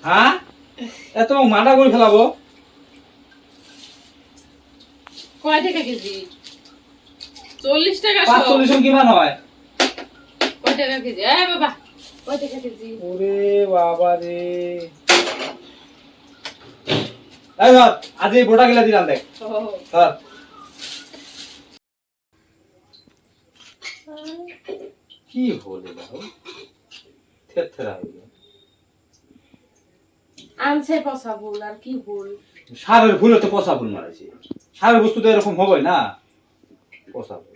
হ্যাঁ এত মাটা করে ফেলাবো। কয় টাকা কেজি? 40 টাকা। 45 কিমান হয়? কয় টাকা কেজি? এ বাবা, কয় টাকা কেজি? ওরে বাবা রে, এই ধর আজ এই বোটা গিলা দিলাম দেখ ধর। কি হলে বাবু থেথেরা হইলো। আনছে পচা ভুল আর কি ভুল? সারের ভুলে তো পচা ভুল মারাইছে। সারের বস্তু তো এরকম হবে না, পচা ভুল।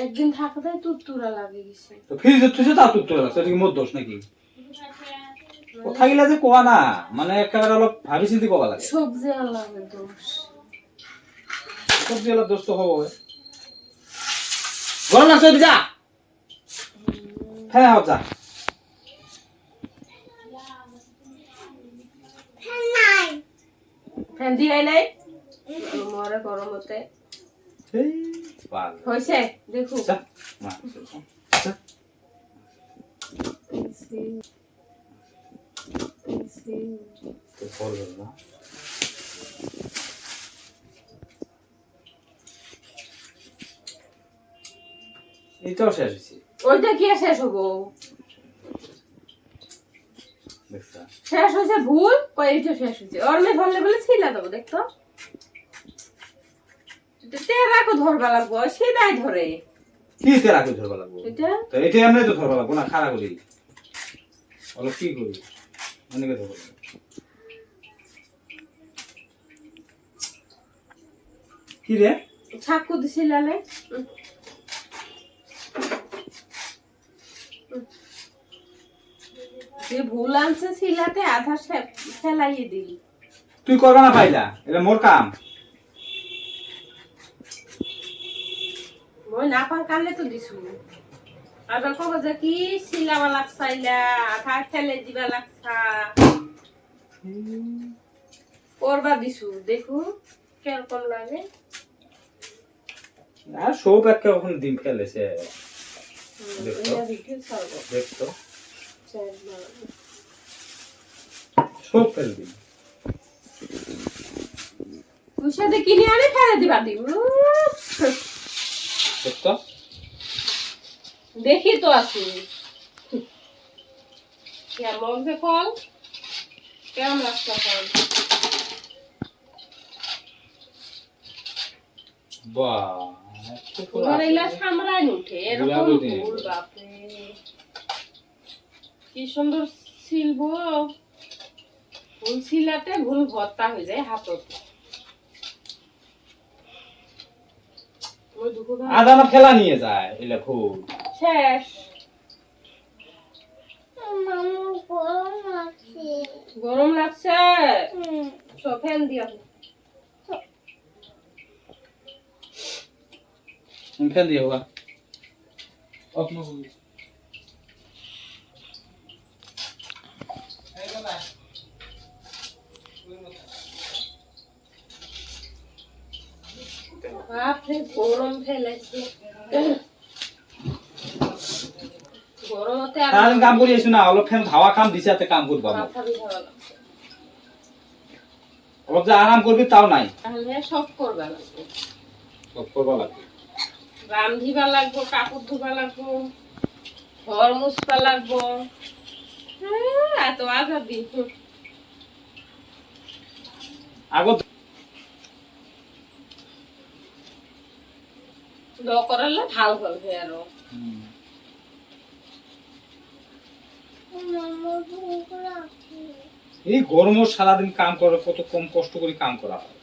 একদিন থাকতে তুরতুরা লাগে গেছে। তো ফ্রিজে তুই তা তুই লাগছে, এটা কি মোর দোষ নাকি? কোথা গিলা যে কোয়া না, মানে একেবারে অলপ ভাবি চিন্তি কোয়া লাগে। সবজি আলাদা দোষ। সবজি আলাদা দোষ তো হবে। গরম লাগছে যা, হ্যাঁ যা। ফ্যান দিয়ে নাই মরে গরম হতে হয়েছে দেখো। এটাও শেষ হয়েছে। ওইটা কি শেষ হবো? শেষ হয়েছে ভুল, কয়েকটা শেষ হয়েছে। ওর মেয়ে ধরলে বলে ছিলা দেবো দেখতো। তেরাকো ধরবা লাগবো, সেটাই ধরে। কি তেরাকো ধরবা লাগবো? এটা তো এটা এমনি তো ধরবা লাগবো না, খাড়া করি। বলো কি করি? অনেকে ধরবা লাগবো। কি রে? ছাকু দিছিলা নে? যে ভুল আনছে ছিলাতে আধা ফেলাইয়ে দিলি। তুই করবা না পাইলা, এটা মোর কাম। মই না পার কালে তো দিছু। আবার কব যে কি সিলাবা লাগছাইলা, আধা ফেলে দিবা লাগছা। করবা দিছু, দেখো কিরকম লাগে। আর সব একটা কখন ডিম ফেলেছে। দেখতো সব ফেল দিন। কুশাতে কিনে আনে ফেলে দিবা দিম। দেখতো দেখি তো আছি কেমন যে ফল, কেমন লাগছে ফল। বাহ, এগুলা সামলায় উঠে এরকম ভুল। বাপরে কি সুন্দর ছিলবো, ভুল ছিলাতে ভুল ভর্তা হয়ে যায় হাততে। আদানা ফেলা নিয়ে যায় এলা খুব শেষ। গরম লাগছে, ফ্যান দিয়া ফেল দিয়ে হোগা अपना होगी। বাপরে গরম ফেলেছে। গরমতে আর সারাদিন কাম করি আইছো না, অলপ ফ্যান হাওয়া কাম দিছে এতে কাম করবা। মাথা বিধাবা লাগছে। অলপ যে আরাম করবি তাও নাই। তাহলে সব করবা লাগবে, সব করবা লাগবে। রান্ধিবা লাগবো, কাপড় ধোবা লাগবো, ঘর মুছবা লাগবো। এত আজাদি আগত দ করালে ভাল হবে আরো। এই গরম সারাদিন কাম করে, কত কম কষ্ট করে কাম করা হয়।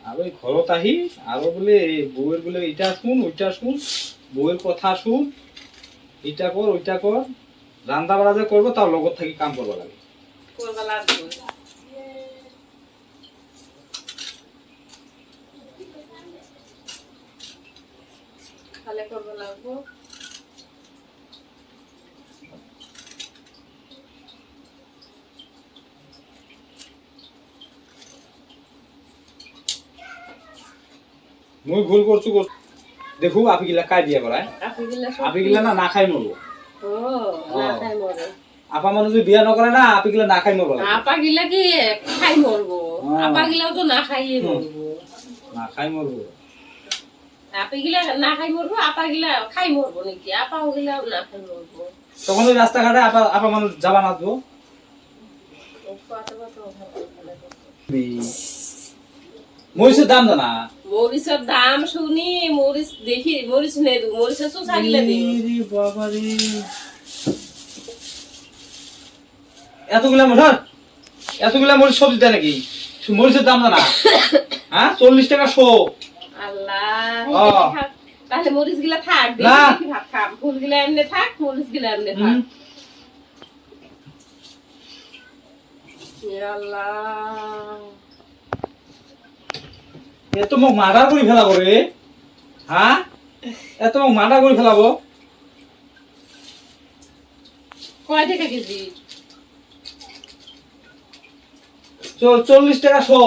আর ওই ঘরত আহি আরো বলে বউয়ের বলে এটা শুন ওইটা শুন, বউয়ের কথা শুন, এটা কর ওইটা কর। রান্না বাড়া যে করবো তাও লগত থাকি কাম করবা লাগে। করবা লাগবে, তাহলে করবা লাগবো। মুই ভুল করছু দেখো আপি গিলা কাই দিয়া করায়, আপি গিলা না না খাই মরবো। ও না খাই খাই মরে আপা মানুষ যদি বিয়া নকরে না আপি গিলা না খাই মরবো লাগবে। আপা গিলা কি খাই মরবো হ্যাঁ। আপা গিলাও তো না খাইয়ে মরবো না খাই মরবো আপা গিলা না খাই মরবো আপা গিলা খাই মরবো নাকি আপাও গিলা না খাই মরবো তখন ওই রাস্তাঘাটে আপা আপা মানুষ যাবা না তো মরিচের দাম জানা মরিচের দাম শুনি মরিচ দেখি মরিচ নেই মরিচের চোষা গিলা দিই বাবারে এতগুলা মরিচ সবজি দেয় নাকি মরিচের দাম জানা হ্যাঁ 40 টাকা শো আল্লাহ তাহলে মরিচ গিলা থাক না। দেখি ভাত খাম ফুল গিলা এমনি থাক মরিচ গিলা এমনি থাক আল্লাহ এত মোক মার্ডার করে ফেলাবো রে হ্যাঁ এত মোক মার্ডার করে ফেলাবো কয় টাকা কেজি 40 টাকা শো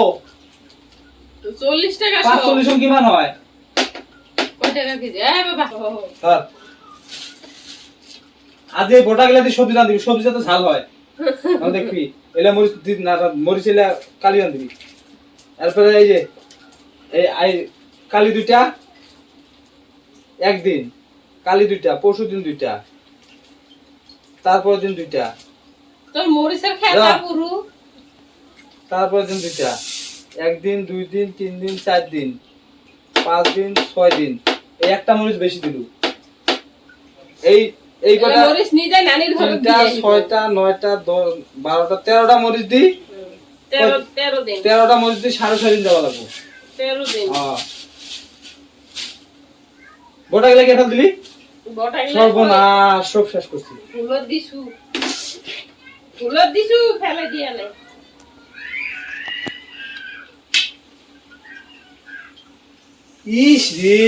40 টাকা 45 কিমান হয় কয় টাকা কেজি বাবা স্যার আজ এই গোটা গিলা দিয়ে সবজি রান দিবি সবজি তো ঝাল হয় দেখবি এলা মরিচ না মরিচ এলা কালি রান দিবি এরপরে এই যে এই কালি দুইটা একদিন কালি দুইটা পরশু দিন দুইটা তারপর দিন দুইটা তোর মরিচের খেতা পুরু তারপর দিন দুইটা একদিন 2 দিন 3 দিন 4 দিন 5 দিন 6 দিন এই একটা মরিচ বেশি দিলু এই কটা মরিচ নিয়ে যায় নানির ঘরে 3টা 6টা 9টা 10 12টা 13টা মরিচ দি 13 দিন 13টা মরিচ দি 6.5 দিন যাওয়া লাগবে 13 দিন হ্যাঁ গোটা গিলা কে ফেল দিলি বটা গিলা সর্বনাশ সব শেষ করছি ফুলত দিছু ফেলে দিয়া নাই ইস রে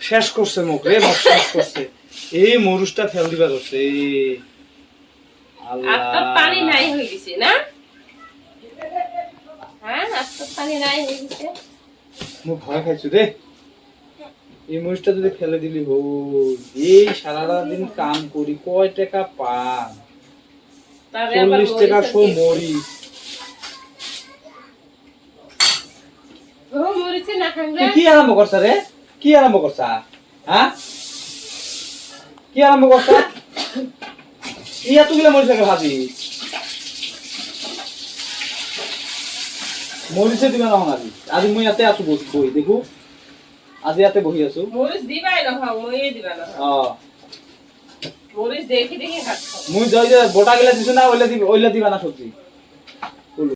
শেষ করছে মুখ রে মুখ শেষ করছে এই মরুচটা ফেল দিবা করছে আল্লাহ আত্মার পানি নাই হয়ে গেছে না হ্যাঁ আত্মার পানি নাই হয়ে গেছে মুখ ভয় খাইছো রে এই মরিচটা যদি ফেলে দিলি হো এই সারা দিন কাম করি কয় টাকা পান তবে আবার 40 টাকা শো মরিচ ও মরিচে না খাঙ্গা তুই কি আরম্ভ করছা রে কি আরম্ভ করছা হ্যাঁ কি আরম্ভ করছা ইয়া তুগুলা মরিচ লাগে ভাবি মরিচে দিবা না আজি আজি মই ইয়াতে আছো বই দেখো আজি ইয়াতে বহি আছো মরিচ দিবাই না খাও মই দিবা না মরিচ দেখি দেখি খাচ্ছ মই যাই যে বোটা গিলা দিছো না ওইলা দিবা না সত্যি